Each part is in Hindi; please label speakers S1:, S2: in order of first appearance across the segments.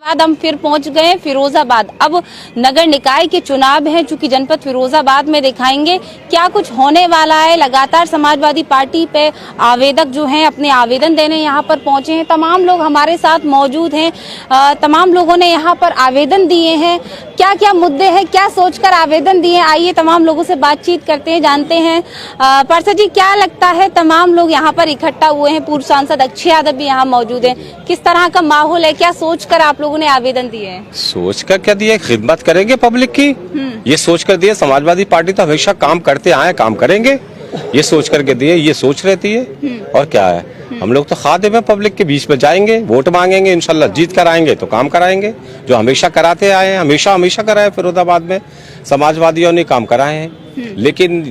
S1: बाद हम फिर पहुंच गए फिरोजाबाद। अब नगर निकाय के चुनाव हैं, चूंकि जनपद फिरोजाबाद में दिखाएंगे क्या कुछ होने वाला है। लगातार समाजवादी पार्टी पे आवेदक जो हैं अपने आवेदन देने यहाँ पर पहुंचे हैं। तमाम लोग हमारे साथ मौजूद हैं, तमाम लोगों ने यहाँ पर आवेदन दिए हैं। क्या क्या मुद्दे हैं, क्या सोचकर आवेदन दिए, आइए तमाम लोगों से बातचीत करते हैं, जानते हैं। पार्षद जी, क्या लगता है, तमाम लोग यहाँ पर इकट्ठा हुए हैं, पूर्व सांसद अक्षय यादव भी यहाँ मौजूद है, किस तरह का माहौल है, क्या सोचकर आप लोगों ने आवेदन दिए हैं?
S2: सोच कर क्या दिए, खिदमत करेंगे पब्लिक की, ये सोच कर दिए। समाजवादी पार्टी तो हमेशा काम करते आए, काम करेंगे, ये सोच करके दिए, ये सोच रहती है। और क्या है, हम लोग तो खादिम हैं, पब्लिक के बीच में जाएंगे, वोट मांगेंगे, इंशाल्लाह जीत कर आएंगे तो काम कराएंगे, जो हमेशा कराते आए हैं, हमेशा कराए। फिरोजाबाद में समाजवादियों ने काम कराए हैं। लेकिन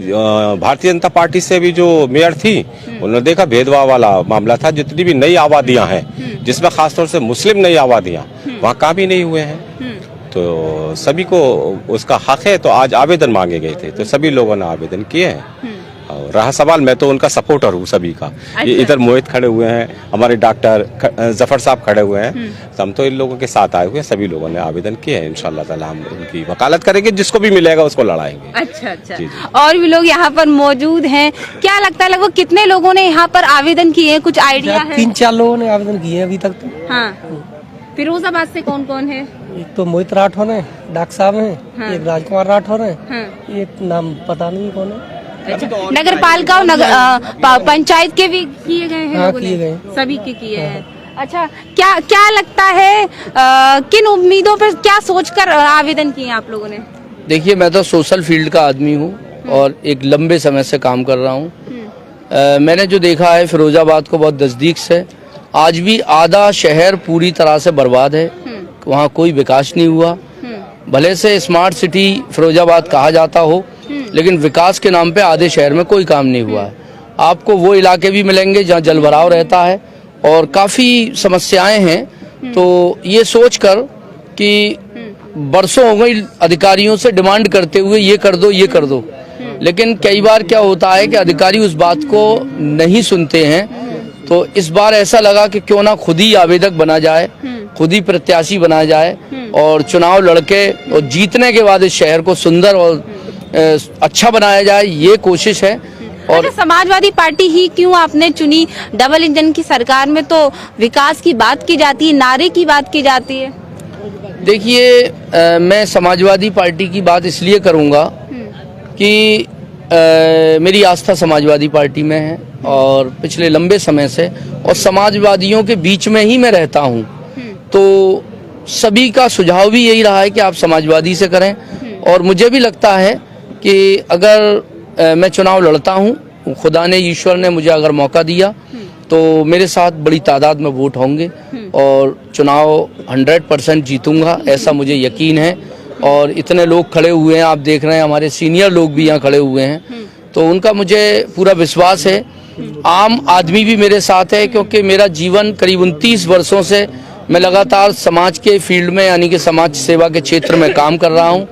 S2: भारतीय जनता पार्टी से भी जो मेयर थी, उन्होंने देखा भेदभाव वाला मामला था। जितनी भी नई आबादियां हैं, जिसमें खासतौर से मुस्लिम नई आबादियां, वहाँ काम ही नहीं हुए हैं। तो सभी को उसका हक है, तो आज आवेदन मांगे गए थे, तो सभी लोगों ने आवेदन किए हैं। और रहा सवाल, मैं तो उनका सपोर्टर हूँ सभी का। ये इधर मोहित खड़े हुए हैं, हमारे डॉक्टर जफर साहब खड़े हुए हैं, तो हम तो इन लोगों के साथ आए हुए हैं। सभी लोगों ने आवेदन किए हैं, इंशाल्लाह ताला हम उनकी वकालत करेंगे, जिसको भी मिलेगा उसको लड़ाएंगे।
S1: अच्छा। जी। और भी लोग यहाँ पर मौजूद हैं, क्या लगता है लगभग कितने लोगों ने यहाँ पर आवेदन किए हैं, कुछ आइडिया है?
S3: 3-4 लोगों ने आवेदन किए हैं अभी तक तो।
S1: हाँ। फिरोजाबाद से कौन कौन है?
S3: एक तो मोहित राठौर है, डॉक्टर साहब हैं,
S1: हाँ।
S3: एक राजकुमार राठौर है,
S1: हाँ।
S3: एक नाम पता नहीं कौन है।
S1: अच्छा, नगर पालिका और पंचायत के भी किए गए हैं?
S3: हाँ,
S1: लोगों ने?
S3: किए गए,
S1: सभी के किए हैं। अच्छा, क्या लगता है, किन उम्मीदों पर क्या सोचकर आवेदन किए आप लोगों ने?
S4: देखिए, मैं तो सोशल फील्ड का आदमी हूँ और एक लंबे समय से काम कर रहा हूँ। मैंने जो देखा है फिरोजाबाद को बहुत नजदीक से, आज भी आधा शहर पूरी तरह से बर्बाद है, वहाँ कोई विकास नहीं हुआ। भले से स्मार्ट सिटी फिरोजाबाद कहा जाता हो, लेकिन विकास के नाम पे आधे शहर में कोई काम नहीं हुआ है। आपको वो इलाके भी मिलेंगे जहाँ जलभराव रहता है और काफ़ी समस्याएं हैं। तो ये सोचकर कि बरसों हो गई अधिकारियों से डिमांड करते हुए, ये कर दो, ये कर दो, लेकिन कई बार क्या होता है कि अधिकारी उस बात को नहीं सुनते हैं। तो इस बार ऐसा लगा कि क्यों ना खुद ही आवेदक बना जाए, खुद ही प्रत्याशी बना जाए और चुनाव लड़के और जीतने के बाद इस शहर को सुंदर और अच्छा बनाया जाए, ये कोशिश है। और
S1: समाजवादी पार्टी ही क्यों आपने चुनी? डबल इंजन की सरकार में तो विकास की बात की जाती है, नारे की बात की जाती है।
S4: देखिए, मैं समाजवादी पार्टी की बात इसलिए करूंगा कि मेरी आस्था समाजवादी पार्टी में है और पिछले लंबे समय से, और समाजवादियों के बीच में ही मैं रहता हूं। तो सभी का सुझाव भी यही रहा है कि आप समाजवादी से करें। और मुझे भी लगता है कि अगर मैं चुनाव लड़ता हूं, खुदा ने, ईश्वर ने मुझे अगर मौका दिया, तो मेरे साथ बड़ी तादाद में वोट होंगे और चुनाव 100% जीतूंगा, ऐसा मुझे यकीन है। और इतने लोग खड़े हुए हैं, आप देख रहे हैं, हमारे सीनियर लोग भी यहाँ खड़े हुए हैं, तो उनका मुझे पूरा विश्वास है। आम आदमी भी मेरे साथ है, क्योंकि मेरा जीवन करीब 29 वर्षों से मैं लगातार समाज के फील्ड में, यानी कि समाज सेवा के क्षेत्र में काम कर रहा हूँ,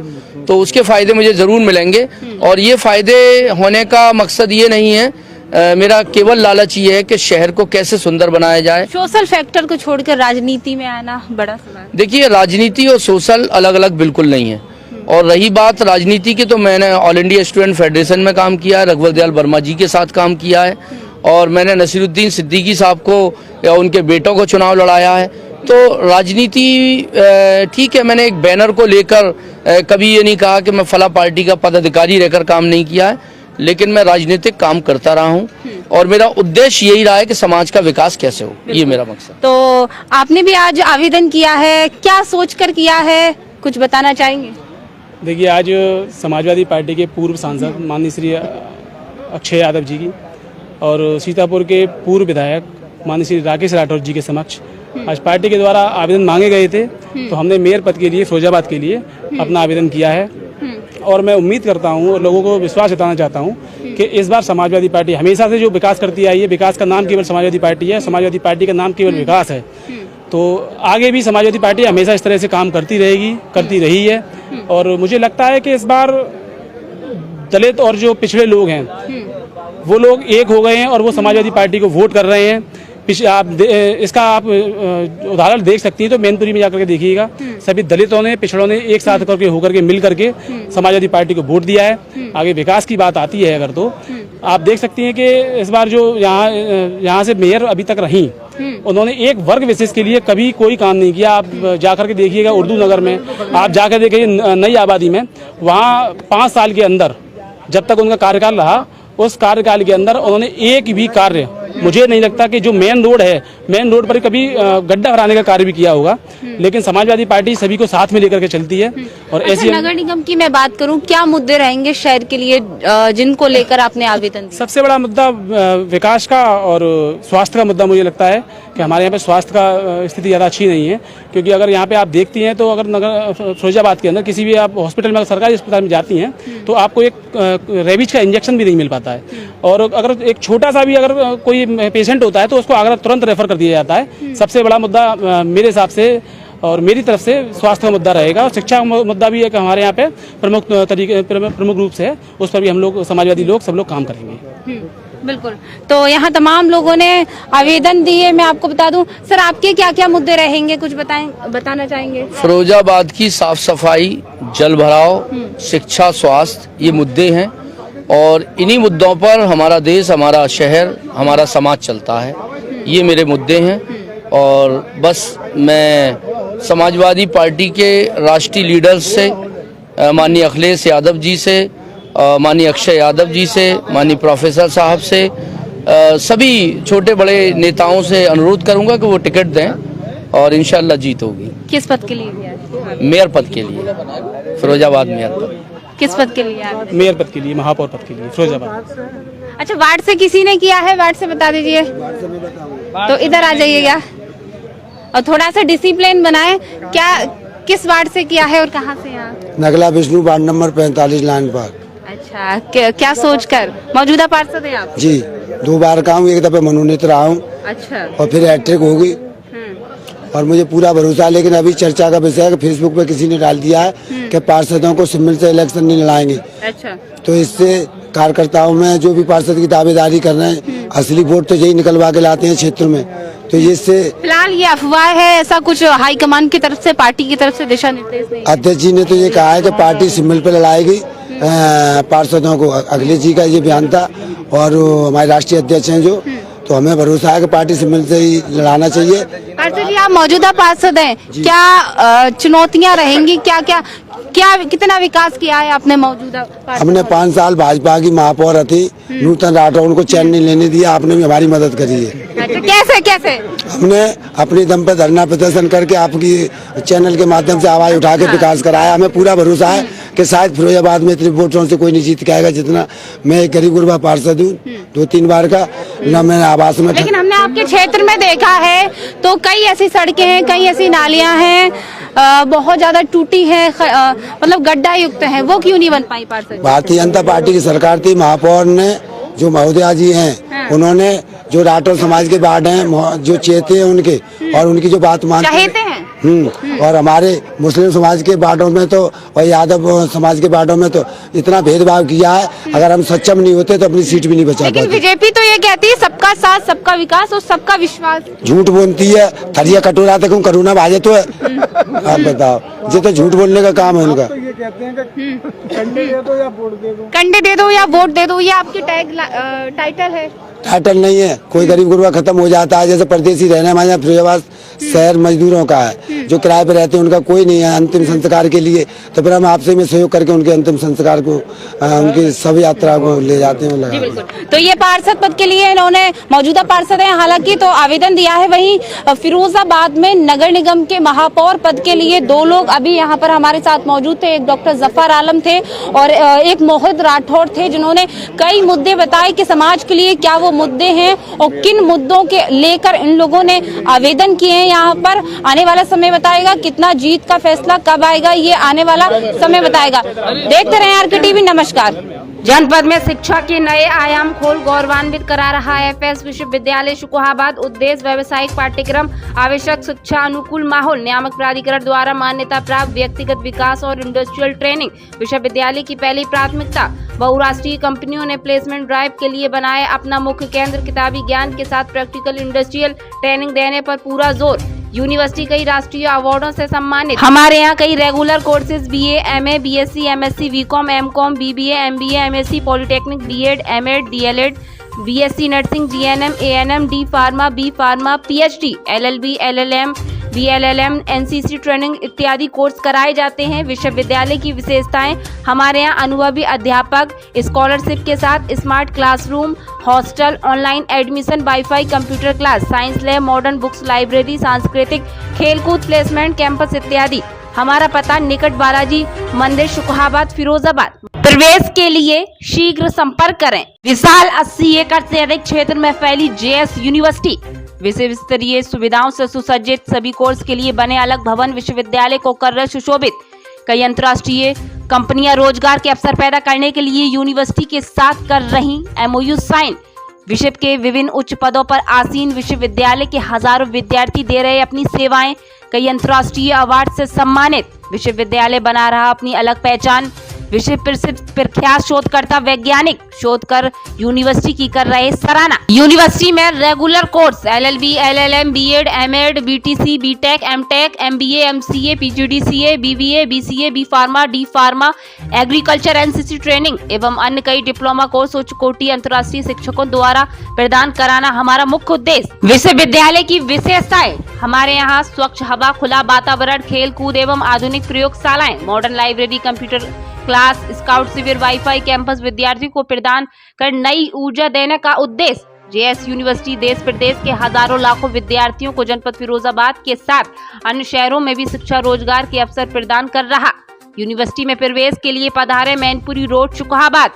S4: तो उसके फायदे मुझे जरूर मिलेंगे। और ये फायदे होने का मकसद ये नहीं है, मेरा केवल लालच ये है कि शहर को कैसे सुंदर बनाया जाए।
S1: सोशल फैक्टर को छोड़कर राजनीति में आना बड़ा सवाल।
S4: देखिए, राजनीति और सोशल अलग अलग बिल्कुल नहीं है। और रही बात राजनीति की, तो मैंने ऑल इंडिया स्टूडेंट फेडरेशन में काम किया है, रघुवर दयाल वर्मा जी के साथ काम किया है, और मैंने नसीरुद्दीन सिद्दीकी साहब को या उनके बेटों को चुनाव लड़ाया है। तो राजनीति ठीक है, मैंने एक बैनर को लेकर कभी ये नहीं कहा कि मैं फला पार्टी का पदाधिकारी रहकर काम नहीं किया है, लेकिन मैं राजनीतिक काम करता रहा हूँ और मेरा उद्देश्य यही रहा है कि समाज का विकास कैसे हो, ये मेरा मकसद।
S1: तो आपने भी आज आवेदन किया है, क्या सोचकर किया है, कुछ बताना चाहेंगे?
S5: देखिए, आज समाजवादी पार्टी के पूर्व सांसद माननीय श्री अक्षय यादव जी की और सीतापुर के पूर्व विधायक माननीय श्री राकेश राठौर जी के समक्ष आज पार्टी के द्वारा आवेदन मांगे गए थे, तो हमने मेयर पद के लिए फिरोजाबाद के लिए अपना आवेदन किया है। और मैं उम्मीद करता हूँ और लोगों को विश्वास जताना चाहता हूँ कि इस बार समाजवादी पार्टी हमेशा से जो विकास करती आई है, विकास का नाम केवल समाजवादी पार्टी है, समाजवादी पार्टी का नाम केवल विकास है, तो आगे भी समाजवादी पार्टी हमेशा इस तरह से काम करती रहेगी, करती रही है। और मुझे लगता है कि इस बार दलित और जो पिछड़े लोग हैं वो लोग एक हो गए हैं और वो समाजवादी पार्टी को वोट कर रहे हैं। इसका आप उदाहरण देख सकती हैं तो मैनपुरी में जाकर के देखिएगा, सभी दलितों ने, पिछड़ों ने एक साथ करके होकर के मिल करके समाजवादी पार्टी को वोट दिया है। आगे विकास की बात आती है अगर तो आप देख सकती हैं कि इस बार जो यहाँ से मेयर अभी तक रही, उन्होंने एक वर्ग विशेष के लिए कभी कोई काम नहीं किया। आप जाकर के देखिएगा उर्दू नगर में, आप जाकर देखिए नई आबादी में, वहाँ 5 साल के अंदर जब तक उनका कार्यकाल रहा, उस कार्यकाल के अंदर उन्होंने एक भी कार्य, मुझे नहीं लगता कि जो मेन रोड है, मेन रोड पर कभी गड्ढा भराने का कार्य भी किया होगा। लेकिन समाजवादी पार्टी सभी को साथ में लेकर के चलती है। और ऐसी
S1: नगर निगम की मैं बात करूं, क्या मुद्दे रहेंगे शहर के लिए जिनको लेकर आपने आवेदन दिया?
S5: सबसे बड़ा मुद्दा विकास का और स्वास्थ्य का मुद्दा मुझे लगता है कि हमारे यहाँ पे स्वास्थ्य का स्थिति ज़्यादा अच्छी नहीं है। क्योंकि अगर यहाँ पे आप देखती हैं तो अगर नगर फिरोजाबाद के अंदर किसी भी आप हॉस्पिटल में, सरकारी अस्पताल में जाती हैं तो आपको एक रेबीज का इंजेक्शन भी नहीं मिल पाता है। और अगर एक छोटा सा भी अगर कोई पेशेंट होता है तो उसको आगरा तुरंत रेफर कर दिया जाता है। सबसे बड़ा मुद्दा मेरे हिसाब से और मेरी तरफ से स्वास्थ्य का मुद्दा रहेगा। और शिक्षा का मुद्दा भी एक हमारे यहाँ पे प्रमुख रूप से है, उस पर भी हम लोग समाजवादी लोग सब लोग काम करेंगे।
S1: बिल्कुल। तो यहाँ तमाम लोगों ने आवेदन दिए। मैं आपको बता दूं सर, आपके क्या क्या मुद्दे रहेंगे, कुछ बताना चाहेंगे?
S4: फिरोजाबाद की साफ सफाई, जल भराव, शिक्षा, स्वास्थ्य, ये मुद्दे हैं। और इन्हीं मुद्दों पर हमारा देश, हमारा शहर, हमारा समाज चलता है। ये मेरे मुद्दे हैं। और बस मैं समाजवादी पार्टी के राष्ट्रीय लीडर्स से, माननीय अखिलेश यादव जी से, माननीय अक्षय यादव जी से, माननीय प्रोफेसर साहब से, सभी छोटे बड़े नेताओं से अनुरोध करूंगा कि वो टिकट दें और इंशाल्लाह जीत होगी।
S1: किस पद के लिए दिया?
S4: मेयर पद के लिए, फिरोजाबाद मेयर पद।
S1: किस पद के लिए?
S5: मेयर पद के लिए, महापौर पद के लिए फिरोजाबाद।
S1: अच्छा, वार्ड से किसी ने किया है? वार्ड से बता दीजिए। तो इधर आ जाइएगा और थोड़ा सा डिसिप्लिन बनाएं। क्या, किस वार्ड से किया है और कहाँ से? यहाँ
S6: Nagla Vishnu, ward number 45, line park.
S1: अच्छा, क्या सोचकर? मौजूदा पार्षद हैं आप?
S6: जी, 2 बार का हूँ, एक दफे मनोनीत रहा हूँ।
S1: अच्छा।
S6: और फिर हैट्रिक हो गई। और मुझे पूरा भरोसा है। लेकिन अभी चर्चा का विषय है कि फेसबुक पे किसी ने डाल दिया है कि पार्षदों को सिविल से इलेक्शन नहीं लड़ाएंगे।
S1: अच्छा।
S6: तो इससे कार्यकर्ताओं में जो भी पार्षद की दावेदारी कर रहे हैं, असली वोट तो यही निकलवा के लाते हैं क्षेत्र में। तो इससे
S1: फिलहाल ये अफवाह है, ऐसा कुछ हाईकमान की तरफ से, पार्टी की तरफ से दिशा निर्देश नहीं?
S6: अध्यक्ष जी ने तो ये कहा है कि पार्टी सिविल पे लड़ाएगी पार्षदों को। अखिलेश जी का ये बयान था। और हमारे राष्ट्रीय अध्यक्ष हैं जो, तो हमें भरोसा है कि पार्टी सिविल से ही लड़ाना चाहिए।
S1: पार्षद जी, आप मौजूदा पार्षद हैं, क्या चुनौतियां रहेंगी? क्या कितना विकास किया है आपने मौजूदा?
S6: हमने 5 साल भाजपा की महापौर थी नूतन राठौड़ को चैन नहीं लेने दिया। आपने भी हमारी मदद करी है।
S1: अच्छा, कैसे? हमने
S6: अपने दम पे धरना प्रदर्शन करके आपकी चैनल के माध्यम से आवाज उठा के विकास कराया। हमें पूरा भरोसा है कि शायद फिरोजाबाद में इतने वोटों से कोई नहीं जीत के आएगा जितना। मैं एक गरीब गुरबा पार्षद हूँ, 2-3 बार का न मैंने आवास में।
S1: लेकिन हमने आपके क्षेत्र में देखा है तो कई ऐसी सड़कें हैं, कई ऐसी नालियां हैं, बहुत ज्यादा टूटी है, मतलब गड्ढा युक्त है, वो क्यों नहीं बन पाई पार्षद?
S6: भारतीय जनता पार्टी की सरकार थी। महापौर ने, जो महोदया जी हैं, उन्होंने जो राठौर समाज के वार्ड हैं, जो चेते हैं उनके, और उनकी जो बात मानते हैं। और हमारे मुस्लिम समाज के वार्डों में तो, और यादव समाज के वार्डों में तो इतना भेदभाव किया है। अगर हम सक्षम नहीं होते तो अपनी सीट भी नहीं बचा पाते।
S1: लेकिन बीजेपी तो ये कहती है सबका साथ, सबका विकास और सबका विश्वास।
S6: झूठ बोलती है। थरिया कटोरा तक करुणा भाजे तो है। आप बताओ, ये तो झूठ बोलने का काम है उनका।
S3: ये कहते हैं कि कंडे दे दो या वोट दे दो।
S1: कंडे दे दो या वोट दे दो, ये आपकी टाइटल है?
S6: टाइटल नहीं है। कोई गरीब गुरबा खत्म हो जाता है, जैसे परदेसी रहने हमारे यहाँ फिरोजाबाद शहर मजदूरों का है, जो किराए पे रहते हैं, उनका कोई नहीं है अंतिम संस्कार के लिए। तो फिर हम आपसे में सहयोग करके उनके अंतिम संस्कार को, उनकी सब यात्रा को ले जाते हैं।
S1: जी बिल्कुल। तो ये पार्षद पद के लिए इन्होंने, मौजूदा पार्षद हैं हालांकि, तो आवेदन दिया है। वहीं फिरोजाबाद में नगर निगम के महापौर पद के लिए 2 लोग अभी यहाँ पर हमारे साथ मौजूद थे। एक डॉक्टर जफर आलम थे और एक मोहित राठौड़ थे, जिन्होंने कई मुद्दे बताए कि समाज के लिए क्या वो मुद्दे हैं और किन मुद्दों के लेकर इन लोगों ने आवेदन किए हैं यहाँ पर। आने वाला समय बताएगा कितना जीत का फैसला कब आएगा, ये आने वाला समय बताएगा। देखते रहें आरके टीवी। नमस्कार। जनपद में शिक्षा के नए आयाम खोल गौरवान्वित करा रहा है एफएस विश्वविद्यालय शुकोहाबाद। उद्देश्य व्यावसायिक पाठ्यक्रम, आवश्यक शिक्षा, अनुकूल माहौल, नियामक प्राधिकरण द्वारा मान्यता प्राप्त व्यक्तिगत विकास और इंडस्ट्रियल ट्रेनिंग। विश्वविद्यालय की पहली प्राथमिकता बहुराष्ट्रीय कंपनियों ने प्लेसमेंट ड्राइव के लिए बनाए अपना मुख्य केंद्र। किताबी ज्ञान के साथ प्रैक्टिकल इंडस्ट्रियल ट्रेनिंग देने पर पूरा जोर। यूनिवर्सिटी कई राष्ट्रीय अवार्डों से सम्मानित। हमारे यहाँ कई regular courses BA, MA, BSc, MSc, BCom, MCom, BBA, MBA, MSc, polytechnic, BEd, MEd, DElEd, BSc nursing, GNM, ANM, D pharma, B pharma, PhD, LLB, LLM, BLLM, NCC training इत्यादि कोर्स कराए जाते हैं। विश्वविद्यालय की विशेषताएं, हमारे यहाँ अनुभवी अध्यापक, स्कॉलरशिप के साथ smart classroom, hostel, online admission, wifi, computer class, science lab, modern books library, सांस्कृतिक, खेलकूद, प्लेसमेंट कैंपस इत्यादि। हमारा पता निकट बालाजी मंदिर, शुकहाबाद, फिरोजाबाद। प्रवेश के लिए शीघ्र संपर्क करें। विशाल 80 एकड़ से अधिक क्षेत्र में फैली जेएस यूनिवर्सिटी, विश्व स्तरीय सुविधाओं से सुसज्जित, सभी कोर्स के लिए बने अलग भवन, विश्वविद्यालय को कर रहे सुशोभित। कई अंतर्राष्ट्रीय कंपनियां रोजगार के अवसर पैदा करने के लिए यूनिवर्सिटी के साथ कर रही एमओयू साइन। विश्व के विभिन्न उच्च पदों पर आसीन विश्वविद्यालय के हजारों विद्यार्थी दे रहे अपनी सेवाएं। कई अंतर्राष्ट्रीय अवार्ड से सम्मानित विश्वविद्यालय बना रहा अपनी अलग पहचान। विश्व प्रसिद्ध प्रख्यात शोधकर्ता वैज्ञानिक शोध कर यूनिवर्सिटी की कर रहे सराहना। यूनिवर्सिटी में regular course LLB, LLM, BEd, MEd, BTC, BTech, MTech, MBA, MCA, PGDCA, BBA, BCA, B pharma, D pharma, agriculture, NCC training एवं अन्य कई डिप्लोमा कोर्स उच्च कोटि अंतर्राष्ट्रीय शिक्षकों द्वारा प्रदान कराना हमारा मुख्य उद्देश्य। विश्वविद्यालय की विशेषताएं, हमारे यहाँ स्वच्छ हवा, खुला वातावरण, खेल कूद एवं आधुनिक प्रयोगशालाएं, modern library, computer class, scout शिविर, वाईफाई कैंपस विद्यार्थियों को प्रदान कर नई ऊर्जा देने का उद्देश्य। जेएस यूनिवर्सिटी देश प्रदेश के हजारों लाखों विद्यार्थियों को जनपद फिरोजाबाद के साथ अन्य शहरों में भी शिक्षा रोजगार के अवसर प्रदान कर रहा। यूनिवर्सिटी में प्रवेश के लिए पधारे मैनपुरी रोड, शुकहाबाद।